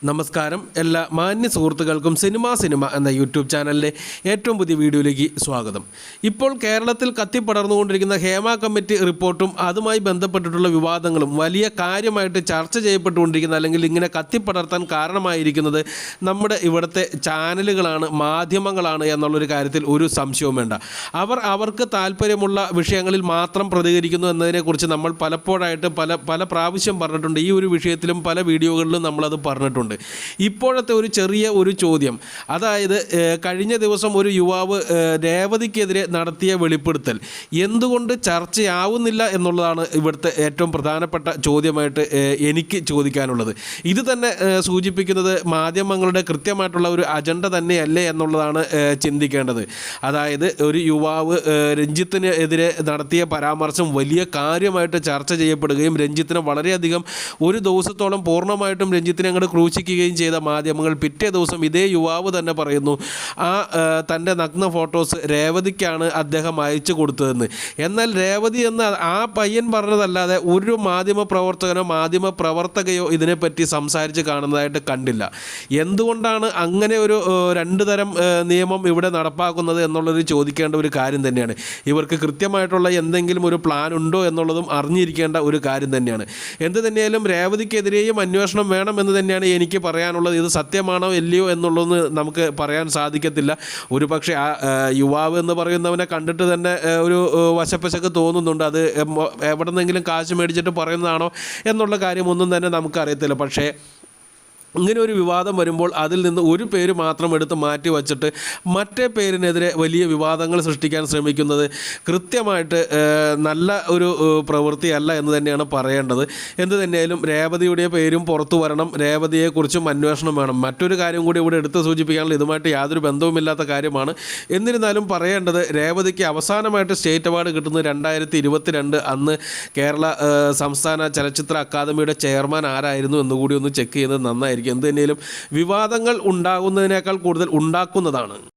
നമസ്കാരം. എല്ലാ മാന്യ സുഹൃത്തുക്കൾക്കും സിനിമ എന്ന യൂട്യൂബ് ചാനലിലെ ഏറ്റവും പുതിയ വീഡിയോയിലേക്ക് സ്വാഗതം. ഇപ്പോൾ കേരളത്തിൽ കത്തിപ്പടർന്നുകൊണ്ടിരിക്കുന്ന ഹേമ കമ്മിറ്റി റിപ്പോർട്ടും അതുമായി ബന്ധപ്പെട്ടിട്ടുള്ള വിവാദങ്ങളും വലിയ കാര്യമായിട്ട് ചർച്ച ചെയ്യപ്പെട്ടുകൊണ്ടിരിക്കുന്ന അല്ലെങ്കിൽ ഇങ്ങനെ കത്തിപ്പടർത്താൻ കാരണമായിരിക്കുന്നത് നമ്മുടെ ഇവിടുത്തെ ചാനലുകളാണ്, മാധ്യമങ്ങളാണ് എന്നുള്ളൊരു കാര്യത്തിൽ ഒരു സംശയവും വേണ്ട. അവർക്ക് താല്പര്യമുള്ള വിഷയങ്ങളിൽ മാത്രം പ്രതികരിക്കുന്നു എന്നതിനെക്കുറിച്ച് നമ്മൾ പലപ്പോഴായിട്ട് പല പ്രാവശ്യം പറഞ്ഞിട്ടുണ്ട്. ഈ ഒരു വിഷയത്തിലും പല വീഡിയോകളിലും നമ്മളത് പറഞ്ഞിട്ടുണ്ട്. ഇപ്പോഴത്തെ ഒരു ചെറിയ ഒരു ചോദ്യം, അതായത് കഴിഞ്ഞ ദിവസം ഒരു യുവാവ് രേവതിക്കെതിരെ നടത്തിയ വെളിപ്പെടുത്തൽ എന്തുകൊണ്ട് ചർച്ചയാവുന്നില്ല എന്നുള്ളതാണ് ഇവിടുത്തെ ഏറ്റവും പ്രധാനപ്പെട്ട ചോദ്യമായിട്ട് എനിക്ക് ചോദിക്കാനുള്ളത്. ഇത് തന്നെ സൂചിപ്പിക്കുന്നത് മാധ്യമങ്ങളുടെ കൃത്യമായിട്ടുള്ള ഒരു അജണ്ട തന്നെയല്ലേ എന്നുള്ളതാണ് ചിന്തിക്കേണ്ടത്. അതായത് ഒരു യുവാവ് രഞ്ജിത്തിന് എതിരെ നടത്തിയ പരാമർശം വലിയ കാര്യമായിട്ട് ചർച്ച ചെയ്യപ്പെടുകയും രഞ്ജിത്തിനെ വളരെയധികം ഒരു ദിവസത്തോളം പൂർണ്ണമായിട്ടും രഞ്ജിത്തിനെ അങ്ങോട്ട് ക്രൂശിക്കുകയും ചെയ്ത മാധ്യമങ്ങൾ പിറ്റേ ദിവസം ഇതേ യുവാവ് തന്നെ പറയുന്നു തൻ്റെ നഗ്ന ഫോട്ടോസ് രേവതിക്കാണ് അദ്ദേഹം അയച്ചു കൊടുത്തതെന്ന്. എന്നാൽ രേവതി എന്ന ആ പയ്യൻ പറഞ്ഞതല്ലാതെ ഒരു മാധ്യമ പ്രവർത്തകയോ ഇതിനെപ്പറ്റി സംസാരിച്ച് കാണുന്നതായിട്ട് കണ്ടില്ല. എന്തുകൊണ്ടാണ് അങ്ങനെ ഒരു രണ്ട് തരം നിയമം ഇവിടെ നടപ്പാക്കുന്നത് എന്നുള്ളത് ചോദിക്കേണ്ട ഒരു കാര്യം തന്നെയാണ്. ഇവർക്ക് കൃത്യമായിട്ടുള്ള എന്തെങ്കിലും ഒരു പ്ലാൻ ഉണ്ടോ എന്നുള്ളതും അറിഞ്ഞിരിക്കേണ്ട ഒരു കാര്യം തന്നെയാണ്. എന്ത് തന്നെയായാലും രേവതിക്കെതിരെയും അന്വേഷണം വേണമെന്ന് തന്നെയാണ് എനിക്ക് പറയാനുള്ളത്. ഇത് സത്യമാണോ ഇല്ലയോ എന്നുള്ളതൊന്ന് നമുക്ക് പറയാൻ സാധിക്കത്തില്ല. ഒരു പക്ഷേ ആ യുവാവ് എന്ന് പറയുന്നവനെ കണ്ടിട്ട് തന്നെ ഒരു വശപ്പശക്ക് തോന്നുന്നുണ്ട്. അത് എവിടെ നിന്നെങ്കിലും കാശ് മേടിച്ചിട്ട് പറയുന്നതാണോ എന്നുള്ള കാര്യമൊന്നും തന്നെ നമുക്കറിയത്തില്ല. പക്ഷേ ഇങ്ങനെ ഒരു വിവാദം വരുമ്പോൾ അതിൽ നിന്ന് ഒരു പേര് മാത്രം എടുത്ത് മാറ്റി വച്ചിട്ട് മറ്റേ പേരിനെതിരെ വലിയ വിവാദങ്ങൾ സൃഷ്ടിക്കാൻ ശ്രമിക്കുന്നത് കൃത്യമായിട്ട് നല്ല ഒരു പ്രവൃത്തിയല്ല എന്ന് തന്നെയാണ് പറയേണ്ടത്. എന്ത് തന്നെയായാലും രേവതിയുടെ പേരും പുറത്തു വരണം, രേവതിയെക്കുറിച്ചും അന്വേഷണം വേണം. മറ്റൊരു കാര്യം കൂടി ഇവിടെ എടുത്ത് സൂചിപ്പിക്കാനുള്ള ഇതുമായിട്ട് യാതൊരു ബന്ധവുമില്ലാത്ത കാര്യമാണ്. എന്നിരുന്നാലും പറയേണ്ടത്, രേവതിക്ക് അവസാനമായിട്ട് സ്റ്റേറ്റ് അവാർഡ് കിട്ടുന്നത് 2022 അന്ന് കേരള സംസ്ഥാന ചലച്ചിത്ര അക്കാദമിയുടെ ചെയർമാൻ ആരായിരുന്നു എന്നുകൂടി ഒന്ന് ചെക്ക് ചെയ്യുന്നത് നന്നായിരിക്കും. എന്ത് തന്നെയാലും വിവാദങ്ങൾ ഉണ്ടാകുന്നതിനേക്കാൾ കൂടുതൽ ഉണ്ടാക്കുന്നതാണ്.